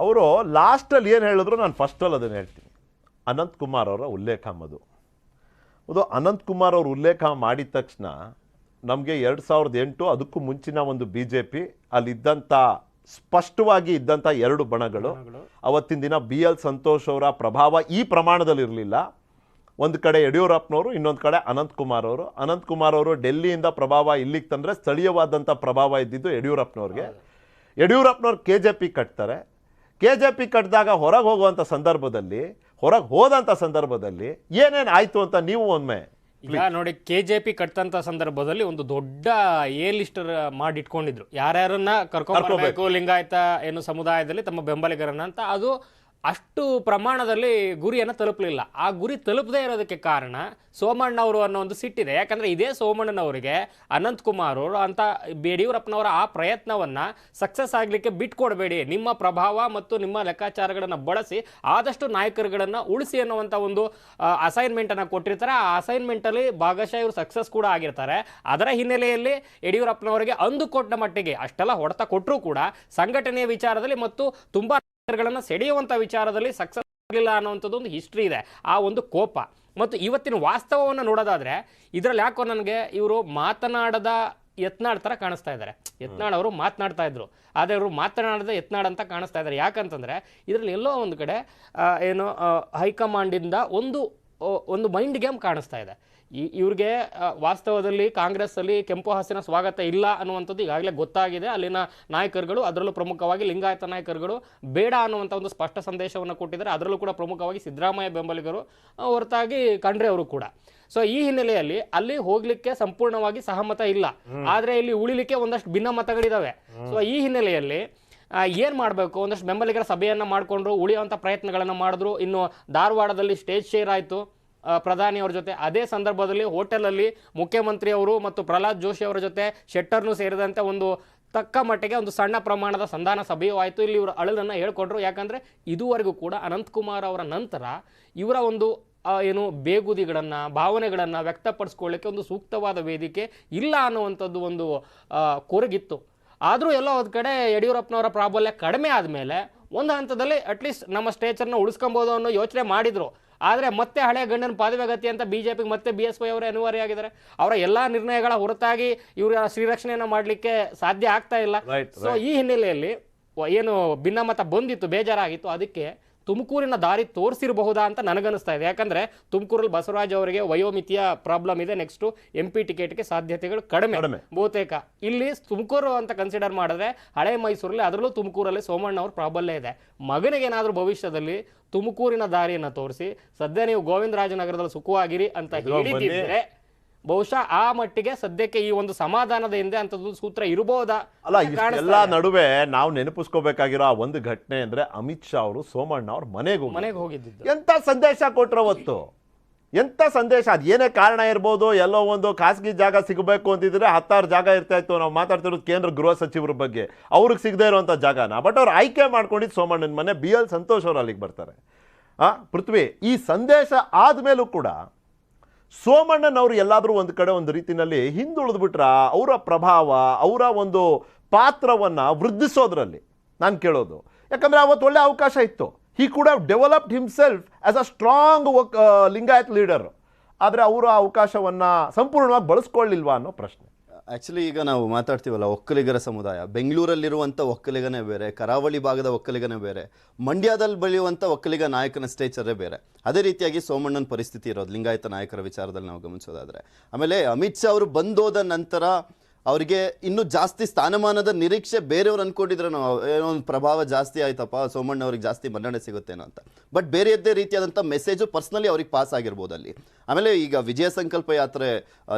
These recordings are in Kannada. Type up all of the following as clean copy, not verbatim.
ಅವರು ಲಾಸ್ಟಲ್ಲಿ ಏನು ಹೇಳಿದ್ರು ನಾನು ಫಸ್ಟಲ್ಲಿ ಅದನ್ನು ಹೇಳ್ತೀನಿ. ಅನಂತ್ ಕುಮಾರ್ ಅವರ ಉಲ್ಲೇಖ ಅದು ಅನಂತ್ ಕುಮಾರ್ ಅವರು ಉಲ್ಲೇಖ ಮಾಡಿದ ತಕ್ಷಣ ನಮಗೆ 2008 ಅದಕ್ಕೂ ಮುಂಚಿನ ಒಂದು BJP ಅಲ್ಲಿದ್ದಂಥ ಸ್ಪಷ್ಟವಾಗಿ ಇದ್ದಂಥ ಎರಡು ಬಣಗಳು ಅವತ್ತಿನ ದಿನ BL ಸಂತೋಷ್ ಅವರ ಪ್ರಭಾವ ಈ ಪ್ರಮಾಣದಲ್ಲಿ ಇರಲಿಲ್ಲ. ಒಂದು ಕಡೆ ಯಡಿಯೂರಪ್ಪನವರು, ಇನ್ನೊಂದು ಕಡೆ ಅನಂತ್ ಕುಮಾರ್ ಅವರು ಡೆಲ್ಲಿಯಿಂದ ಪ್ರಭಾವ ಇಲ್ಲಿಗೆ ತಂದರೆ ಸ್ಥಳೀಯವಾದಂಥ ಪ್ರಭಾವ ಇದ್ದಿದ್ದು ಯಡಿಯೂರಪ್ಪನವ್ರಿಗೆ. ಯಡಿಯೂರಪ್ಪನವ್ರು KJP ಕಟ್ತಾರೆ. KJP ಕಟ್ಟಿದಾಗ ಹೊರಗೆ ಹೋದಂಥ ಸಂದರ್ಭದಲ್ಲಿ ಏನೇನು ಆಯಿತು ಅಂತ ನೀವು ಒಮ್ಮೆ ಈಗ ನೋಡಿ, KJP ಕಟ್ಟಂತ ಸಂದರ್ಭದಲ್ಲಿ ಒಂದು ದೊಡ್ಡ ಲಿಸ್ಟರ್ ಮಾಡಿಟ್ಕೊಂಡಿದ್ರು, ಯಾರ್ಯಾರನ್ನ ಕರ್ಕೊಂಡ್ಬರ್ಬೇಕು ಲಿಂಗಾಯತ ಏನು ಸಮುದಾಯದಲ್ಲಿ ತಮ್ಮ ಬೆಂಬಲಿಗರನ್ನ ಅಂತ. ಅದು ಅಷ್ಟು ಪ್ರಮಾಣದಲ್ಲಿ ಗುರಿಯನ್ನು ತಲುಪಲಿಲ್ಲ. ಆ ಗುರಿ ತಲುಪದೇ ಇರೋದಕ್ಕೆ ಕಾರಣ ಸೋಮಣ್ಣವರು ಅನ್ನೋ ಒಂದು ಸಿಟ್ಟಿದೆ. ಯಾಕಂದರೆ ಇದೇ ಸೋಮಣ್ಣನವರಿಗೆ ಅನಂತ್ ಕುಮಾರ್ ಅವರು ಅಂತ ಯಡಿಯೂರಪ್ಪನವರ ಆ ಪ್ರಯತ್ನವನ್ನು ಸಕ್ಸಸ್ ಆಗಲಿಕ್ಕೆ ಬಿಟ್ಕೊಡ್ಬೇಡಿ, ನಿಮ್ಮ ಪ್ರಭಾವ ಮತ್ತು ನಿಮ್ಮ ಲೆಕ್ಕಾಚಾರಗಳನ್ನು ಬಳಸಿ ಆದಷ್ಟು ನಾಯಕರುಗಳನ್ನು ಉಳಿಸಿ ಅನ್ನುವಂಥ ಒಂದು ಅಸೈನ್ಮೆಂಟನ್ನು ಕೊಟ್ಟಿರ್ತಾರೆ. ಆ ಅಸೈನ್ಮೆಂಟಲ್ಲಿ ಭಾಗಶಃ ಇವರು ಸಕ್ಸಸ್ ಕೂಡ ಆಗಿರ್ತಾರೆ. ಅದರ ಹಿನ್ನೆಲೆಯಲ್ಲಿ ಯಡಿಯೂರಪ್ಪನವರಿಗೆ ಅಂದುಕೊಟ್ಟ ಮಟ್ಟಿಗೆ ಅಷ್ಟೆಲ್ಲ ಹೊಡೆತ ಕೊಟ್ಟರೂ ಕೂಡ ಸಂಘಟನೆಯ ವಿಚಾರದಲ್ಲಿ ಮತ್ತು ತುಂಬ ಸೆಳೆಯುವಂಥ ವಿಚಾರದಲ್ಲಿ ಸಕ್ಸಸ್ ಆಗಲಿಲ್ಲ ಅನ್ನುವಂಥದ್ದು ಒಂದು ಹಿಸ್ಟ್ರಿ ಇದೆ. ಆ ಒಂದು ಕೋಪ ಮತ್ತು ಇವತ್ತಿನ ವಾಸ್ತವವನ್ನು ನೋಡೋದಾದ್ರೆ ಇದರಲ್ಲಿ ಯಾಕೋ ನನಗೆ ಇವರು ಮಾತನಾಡದ ಯತ್ನಾಳ್ ಥರ ಕಾಣಿಸ್ತಾ ಇದ್ದಾರೆ. ಯತ್ನಾಳ್ ಅವರು ಮಾತನಾಡ್ತಾ ಇದ್ರು, ಆದರೆ ಅವರು ಮಾತನಾಡದ ಯತ್ನಾಳ್ ಅಂತ ಕಾಣಿಸ್ತಾ ಇದ್ದಾರೆ. ಯಾಕಂತಂದರೆ ಇದರಲ್ಲಿ ಎಲ್ಲೋ ಒಂದು ಕಡೆ ಏನು ಹೈಕಮಾಂಡಿಂದ ಒಂದು ಮೈಂಡ್ ಗೇಮ್ ಕಾಣಿಸ್ತಾ ಇದೆ. ಇವ್ರಿಗೆ ವಾಸ್ತವದಲ್ಲಿ ಕಾಂಗ್ರೆಸ್ಸಲ್ಲಿ ಕೆಂಪು ಹಾಸಿನ ಸ್ವಾಗತ ಇಲ್ಲ ಅನ್ನುವಂಥದ್ದು ಈಗಾಗಲೇ ಗೊತ್ತಾಗಿದೆ. ಅಲ್ಲಿನ ನಾಯಕರುಗಳು, ಅದರಲ್ಲೂ ಪ್ರಮುಖವಾಗಿ ಲಿಂಗಾಯತ ನಾಯಕರುಗಳು ಬೇಡ ಅನ್ನುವಂಥ ಒಂದು ಸ್ಪಷ್ಟ ಸಂದೇಶವನ್ನು ಕೊಟ್ಟಿದ್ದಾರೆ. ಅದರಲ್ಲೂ ಕೂಡ ಪ್ರಮುಖವಾಗಿ ಸಿದ್ದರಾಮಯ್ಯ ಬೆಂಬಲಿಗರು ಹೊರತಾಗಿ ಖಂಡ್ರೆ ಅವರು ಕೂಡ. ಸೊ ಈ ಹಿನ್ನೆಲೆಯಲ್ಲಿ ಅಲ್ಲಿ ಹೋಗ್ಲಿಕ್ಕೆ ಸಂಪೂರ್ಣವಾಗಿ ಸಹಮತ ಇಲ್ಲ, ಆದರೆ ಇಲ್ಲಿ ಉಳಿಲಿಕ್ಕೆ ಒಂದಷ್ಟು ಭಿನ್ನಮತಗಳಿದಾವೆ. ಸೊ ಈ ಹಿನ್ನೆಲೆಯಲ್ಲಿ ಏನು ಮಾಡಬೇಕು, ಒಂದಷ್ಟು ಬೆಂಬಲಿಗರ ಸಭೆಯನ್ನು ಮಾಡಿಕೊಂಡ್ರು, ಉಳಿಯುವಂಥ ಪ್ರಯತ್ನಗಳನ್ನು ಮಾಡಿದ್ರು. ಇನ್ನು ಧಾರವಾಡದಲ್ಲಿ ಸ್ಟೇಜ್ ಶೇರ್ ಆಯಿತು ಪ್ರಧಾನಿ ಅವ್ರ ಜೊತೆ. ಅದೇ ಸಂದರ್ಭದಲ್ಲಿ ಹೋಟೆಲಲ್ಲಿ ಮುಖ್ಯಮಂತ್ರಿ ಅವರು ಮತ್ತು ಪ್ರಹ್ಲಾದ್ ಜೋಶಿ ಅವರ ಜೊತೆ ಶೆಟ್ಟರ್ನು ಸೇರಿದಂತೆ ಒಂದು ತಕ್ಕ ಮಟ್ಟಿಗೆ ಒಂದು ಸಣ್ಣ ಪ್ರಮಾಣದ ಸಂಧಾನ ಸಭೆಯೂ ಆಯಿತು. ಇಲ್ಲಿ ಇವರು ಅಳಲನ್ನು ಹೇಳ್ಕೊಂಡ್ರು. ಯಾಕಂದರೆ ಇದುವರೆಗೂ ಕೂಡ ಅನಂತಕುಮಾರ್ ಅವರ ನಂತರ ಇವರ ಒಂದು ಏನು ಬೇಗುದಿಗಳನ್ನು, ಭಾವನೆಗಳನ್ನು ವ್ಯಕ್ತಪಡಿಸ್ಕೊಳ್ಳಿಕ್ಕೆ ಒಂದು ಸೂಕ್ತವಾದ ವೇದಿಕೆ ಇಲ್ಲ ಅನ್ನುವಂಥದ್ದು ಒಂದು ಕೊರಗಿತ್ತು. ಆದರೂ ಎಲ್ಲೋ ಒಂದು ಕಡೆ ಯಡಿಯೂರಪ್ಪನವರ ಪ್ರಾಬಲ್ಯ ಕಡಿಮೆ ಆದಮೇಲೆ ಒಂದು ಹಂತದಲ್ಲಿ ಅಟ್ಲೀಸ್ಟ್ ನಮ್ಮ ಸ್ಟೇಚರ್ನ ಉಳಿಸ್ಕೊಬೋದು ಅನ್ನೋ ಯೋಚನೆ ಮಾಡಿದರು. ಆದರೆ ಮತ್ತೆ ಹಳೆ ಗಂಡನ ಪಾದವೆಗತಿ ಅಂತ BJPಗೆ ಮತ್ತೆ BSY ಅವರೇ ಅನಿವಾರ್ಯ ಆಗಿದ್ದಾರೆ. ಅವರ ಎಲ್ಲ ನಿರ್ಣಯಗಳ ಹೊರತಾಗಿ ಇವರ ಶ್ರೀರಕ್ಷಣೆಯನ್ನು ಮಾಡಲಿಕ್ಕೆ ಸಾಧ್ಯ ಆಗ್ತಾ ಇಲ್ಲ. ಸೊ ಈ ಹಿನ್ನೆಲೆಯಲ್ಲಿ ಏನು ಭಿನ್ನಮತ ಬಂದಿತ್ತು, ಬೇಜಾರಾಗಿತ್ತು, ಅದಕ್ಕೆ ತುಮಕೂರಿನ ದಾರಿ ತೋರಿಸಿರಬಹುದಾ ಅಂತ ನನಗನ್ನಿಸ್ತಾ ಇದೆ. ಯಾಕಂದರೆ ತುಮಕೂರಲ್ಲಿ ಬಸವರಾಜ್ ಅವರಿಗೆ ವಯೋಮಿತಿಯ ಪ್ರಾಬ್ಲಮ್ ಇದೆ. ನೆಕ್ಸ್ಟು MP ಟಿಕೆಟ್ಗೆ ಸಾಧ್ಯತೆಗಳು ಕಡಿಮೆ ಬಹುತೇಕ. ಇಲ್ಲಿ ತುಮಕೂರು ಅಂತ ಕನ್ಸಿಡರ್ ಮಾಡಿದ್ರೆ ಹಳೆ ಮೈಸೂರಲ್ಲಿ, ಅದರಲ್ಲೂ ತುಮಕೂರಲ್ಲಿ ಸೋಮಣ್ಣ ಅವ್ರ ಪ್ರಾಬಲ್ಯ ಇದೆ. ಮಗನಿಗೇನಾದರೂ ಭವಿಷ್ಯದಲ್ಲಿ ತುಮಕೂರಿನ ದಾರಿಯನ್ನು ತೋರಿಸಿ ಸದ್ಯ ನೀವು ಗೋವಿಂದರಾಜನಗರದಲ್ಲಿ ಸುಖವಾಗಿರಿ ಅಂತ ಹೇಳಿದ್ರೆ ಬಹುಶಃ ಆ ಮಟ್ಟಿಗೆ ಸದ್ಯಕ್ಕೆ ಈ ಒಂದು ಸಮಾಧಾನದ ಹಿಂದೆ ಅಂತದ್ದು ಸೂತ್ರ ಇರಬಹುದಾ? ಅಲ್ಲ, ಎಲ್ಲ ನಡುವೆ ನಾವು ನೆನಪಿಸ್ಕೋಬೇಕಾಗಿರೋ ಆ ಒಂದು ಘಟನೆ ಅಂದ್ರೆ ಅಮಿತ್ ಶಾ ಅವರು ಸೋಮಣ್ಣ ಅವ್ರ ಮನೆಗೆ ಹೋಗಿದ್ದು. ಎಂತ ಸಂದೇಶ ಕೊಟ್ರವತ್ತು, ಎಂತ ಸಂದೇಶ. ಅದು ಏನೇ ಕಾರಣ ಇರ್ಬೋದು, ಎಲ್ಲೋ ಒಂದು ಖಾಸಗಿ ಜಾಗ ಸಿಗಬೇಕು ಅಂತಿದ್ರೆ 10 ಜಾಗ ಇರ್ತಾ ಇತ್ತು. ನಾವು ಮಾತಾಡ್ತಿರೋದು ಕೇಂದ್ರ ಗೃಹ ಸಚಿವರ ಬಗ್ಗೆ, ಅವ್ರಿಗೆ ಸಿಗದೆ ಇರುವಂಥ ಜಾಗನ. ಬಟ್ ಅವ್ರು ಆಯ್ಕೆ ಮಾಡ್ಕೊಂಡಿದ್ದು ಸೋಮಣ್ಣನ ಮನೆ. BL ಸಂತೋಷ್ ಅವರು ಅಲ್ಲಿಗೆ ಬರ್ತಾರೆ. ಪೃಥ್ವಿ, ಈ ಸಂದೇಶ ಆದಮೇಲೂ ಕೂಡ ಸೋಮಣ್ಣನವರು ಎಲ್ಲಾದರೂ ಒಂದು ಕಡೆ ಒಂದು ರೀತಿಯಲ್ಲಿ ಹಿಂದುಳಿದ್ಬಿಟ್ರ ಅವರ ಪ್ರಭಾವ, ಅವರ ಒಂದು ಪಾತ್ರವನ್ನು ವೃದ್ಧಿಸೋದ್ರಲ್ಲಿ ನಾನು ಕೇಳೋದು. ಯಾಕಂದರೆ ಅವತ್ತು ಒಳ್ಳೆ ಅವಕಾಶ ಇತ್ತು. he could have developed himself as a strong Lingayat leader. ಆದರೆ ಅವರು ಆ ಅವಕಾಶವನ್ನು ಸಂಪೂರ್ಣವಾಗಿ ಬಳಸ್ಕೊಳ್ಳಿಲ್ವಾ ಅನ್ನೋ ಪ್ರಶ್ನೆ. ಆ್ಯಕ್ಚುಲಿ ಈಗ ನಾವು ಮಾತಾಡ್ತೀವಲ್ಲ ಒಕ್ಕಲಿಗರ ಸಮುದಾಯ, ಬೆಂಗಳೂರಲ್ಲಿರುವಂಥ ಒಕ್ಕಲಿಗನೇ ಬೇರೆ, ಕರಾವಳಿ ಭಾಗದ ಒಕ್ಕಲಿಗನೇ ಬೇರೆ, ಮಂಡ್ಯದಲ್ಲಿ ಬೆಳೆಯುವಂಥ ಒಕ್ಕಲಿಗ ನಾಯಕನ ಸ್ಟೇಚರೇ ಬೇರೆ. ಅದೇ ರೀತಿಯಾಗಿ ಸೋಮಣ್ಣನ ಪರಿಸ್ಥಿತಿ ಇರೋದು ಲಿಂಗಾಯತ ನಾಯಕರ ವಿಚಾರದಲ್ಲಿ ನಾವು ಗಮನಿಸೋದಾದರೆ. ಆಮೇಲೆ ಅಮಿತ್ ಶಾ ಅವರು ಬಂದೋದ ನಂತರ ಅವರಿಗೆ ಇನ್ನೂ ಜಾಸ್ತಿ ಸ್ಥಾನಮಾನದ ನಿರೀಕ್ಷೆ ಬೇರೆಯವ್ರು ಅಂದ್ಕೊಂಡಿದ್ರೆ ಏನೋ ಒಂದು ಪ್ರಭಾವ ಜಾಸ್ತಿ ಆಯ್ತಪ್ಪ, ಸೋಮಣ್ಣ ಅವ್ರಿಗೆ ಜಾಸ್ತಿ ಮನ್ನಣೆ ಸಿಗುತ್ತೇನೋ ಅಂತ. ಬಟ್ ಬೇರೆಯದ್ದೇ ರೀತಿಯಾದಂಥ ಮೆಸೇಜು ಪರ್ಸ್ನಲಿ ಅವ್ರಿಗೆ ಪಾಸ್ ಆಗಿರ್ಬೋದು ಅಲ್ಲಿ. ಆಮೇಲೆ ಈಗ ವಿಜಯ ಸಂಕಲ್ಪ ಯಾತ್ರೆ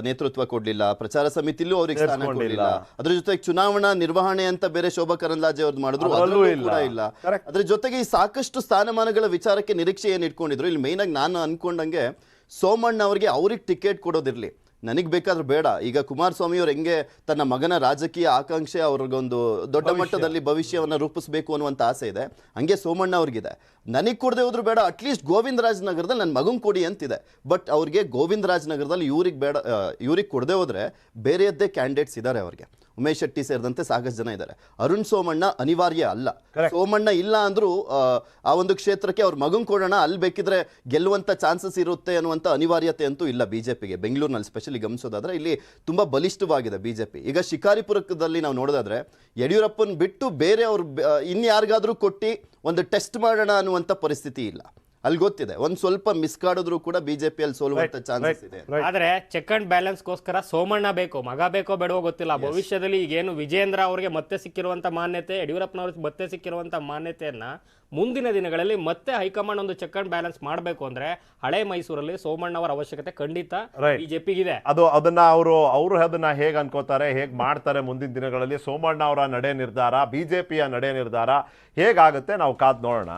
ನೇತೃತ್ವ ಕೊಡಲಿಲ್ಲ, ಪ್ರಚಾರ ಸಮಿತಿಲೂ ಅವ್ರಿಗೆ ಸ್ಥಾನ ಕೊಡಲಿಲ್ಲ. ಅದ್ರ ಜೊತೆಗೆ ಚುನಾವಣಾ ನಿರ್ವಹಣೆ ಅಂತ ಬೇರೆ ಶೋಭಾ ಕರಂದ್ಲಾಜೆ ಅವ್ರದ್ದು ಮಾಡಿದ್ರು, ಅದರಲ್ಲೂ ಕೂಡ ಇಲ್ಲ. ಅದ್ರ ಜೊತೆಗೆ ಈ ಸಾಕಷ್ಟು ಸ್ಥಾನಮಾನಗಳ ವಿಚಾರಕ್ಕೆ ನಿರೀಕ್ಷೆ ಏನು ಇಟ್ಕೊಂಡಿದ್ರು. ಇಲ್ಲಿ ಮೇಯ್ನಾಗಿ ನಾನು ಅನ್ಕೊಂಡಂಗೆ ಸೋಮಣ್ಣ ಅವ್ರಿಗೆ ಟಿಕೆಟ್ ಕೊಡೋದಿರಲಿ, ನನಗೆ ಬೇಕಾದ್ರೂ ಬೇಡ. ಈಗ ಕುಮಾರಸ್ವಾಮಿ ಅವ್ರು ಹೆಂಗೆ ತನ್ನ ಮಗನ ರಾಜಕೀಯ ಆಕಾಂಕ್ಷೆ, ಅವ್ರಿಗೊಂದು ದೊಡ್ಡ ಮಟ್ಟದಲ್ಲಿ ಭವಿಷ್ಯವನ್ನು ರೂಪಿಸಬೇಕು ಅನ್ನುವಂಥ ಆಸೆ ಇದೆ, ಹಂಗೆ ಸೋಮಣ್ಣ ಅವ್ರಿಗಿದೆ. ನನಗೆ ಕೊಡದೆ ಹೋದ್ರು ಬೇಡ, ಅಟ್ಲೀಸ್ಟ್ ಗೋವಿಂದರಾಜನಗರದಲ್ಲಿ ನನ್ನ ಮಗನ್ ಕೊಡಿ ಅಂತಿದೆ. ಬಟ್ ಅವ್ರಿಗೆ ಗೋವಿಂದರಾಜನಗರದಲ್ಲಿ ಇವ್ರಿಗೆ ಬೇಡ, ಇವ್ರಿಗೆ ಕೊಡದೆ ಹೋದ್ರೆ ಬೇರೆಯದ್ದೇ ಕ್ಯಾಂಡಿಡೇಟ್ಸ್ ಇದ್ದಾರೆ ಅವ್ರಿಗೆ. ಉಮೇಶ್ ಶೆಟ್ಟಿ ಸೇರಿದಂತೆ ಸಾಕಷ್ಟು ಜನ ಇದ್ದಾರೆ. ಅರುಣ್ ಸೋಮಣ್ಣ ಅನಿವಾರ್ಯ ಅಲ್ಲ. ಸೋಮಣ್ಣ ಇಲ್ಲ ಅಂದ್ರೂ ಆ ಒಂದು ಕ್ಷೇತ್ರಕ್ಕೆ ಅವ್ರ ಮಗನ್ ಕೊಡೋಣ, ಅಲ್ಲಿ ಬೇಕಿದ್ರೆ ಗೆಲ್ಲುವಂತ ಚಾನ್ಸಸ್ ಇರುತ್ತೆ ಅನ್ನುವಂಥ ಅನಿವಾರ್ಯತೆ ಅಂತೂ ಇಲ್ಲ ಬಿಜೆಪಿಗೆ. ಬೆಂಗಳೂರಿನಲ್ಲಿ ಸ್ಪೆಷಲಿ ಗಮನಿಸೋದಾದ್ರೆ ಇಲ್ಲಿ ತುಂಬಾ ಬಲಿಷ್ಠವಾಗಿದೆ ಬಿಜೆಪಿ. ಈಗ ಶಿಕಾರಿಪುರದಲ್ಲಿ ನಾವು ನೋಡೋದಾದ್ರೆ ಯಡಿಯೂರಪ್ಪನ್ ಬಿಟ್ಟು ಬೇರೆ ಅವ್ರು ಇನ್ಯಾರಿಗಾದ್ರೂ ಕೊಟ್ಟು ಒಂದು ಟೆಸ್ಟ್ ಮಾಡೋಣ ಅನ್ನುವಂಥ ಪರಿಸ್ಥಿತಿ ಇಲ್ಲ. ಅಲ್ಲಿ ಗೊತ್ತಿದೆ ಒಂದ್ ಸ್ವಲ್ಪ ಮಿಸ್ ಕಾಡಿದ್ರು ಕೂಡ ಬಿಜೆಪಿಯಲ್ಲಿ ಸೋಲುವಂತ ಚಾನ್ಸಸ್ ಇದೆ. ಆದ್ರೆ ಚೆಕ್ ಅಂಡ್ ಬ್ಯಾಲೆನ್ಸ್ಗೋಸ್ಕರ ಸೋಮಣ್ಣ ಬೇಕು, ಮಗ ಬೇಕೋ ಬೇಡವೋ ಗೊತ್ತಿಲ್ಲ. ಭವಿಷ್ಯದಲ್ಲಿ ಈಗೇನು ವಿಜೇಂದ್ರ ಅವರಿಗೆ ಮತ್ತೆ ಸಿಕ್ಕಿರುವಂತ ಮಾನ್ಯತೆ, ಯಡಿಯೂರಪ್ಪನವ್ರಿಗೆ ಮತ್ತೆ ಸಿಕ್ಕಿರುವಂತ ಮಾನ್ಯತೆಯನ್ನ ಮುಂದಿನ ದಿನಗಳಲ್ಲಿ ಮತ್ತೆ ಹೈಕಮಾಂಡ್ ಒಂದು ಚೆಕ್ ಅಂಡ್ ಬ್ಯಾಲೆನ್ಸ್ ಮಾಡಬೇಕು ಅಂದ್ರೆ ಹಳೆ ಮೈಸೂರಲ್ಲಿ ಸೋಮಣ್ಣ ಅವರ ಅವಶ್ಯಕತೆ ಖಂಡಿತ ಬಿಜೆಪಿಗಿದೆ. ಅದನ್ನ ಅವರು ಅದನ್ನ ಹೇಗ್ ಅನ್ಕೋತಾರೆ, ಹೇಗ್ ಮಾಡ್ತಾರೆ ಮುಂದಿನ ದಿನಗಳಲ್ಲಿ, ಸೋಮಣ್ಣ ಅವರ ನಡೆ ನಿರ್ಧಾರ, ಬಿಜೆಪಿಯ ನಡೆ ನಿರ್ಧಾರ ಹೇಗಾಗುತ್ತೆ ನಾವು ಕಾದ್ ನೋಡೋಣ.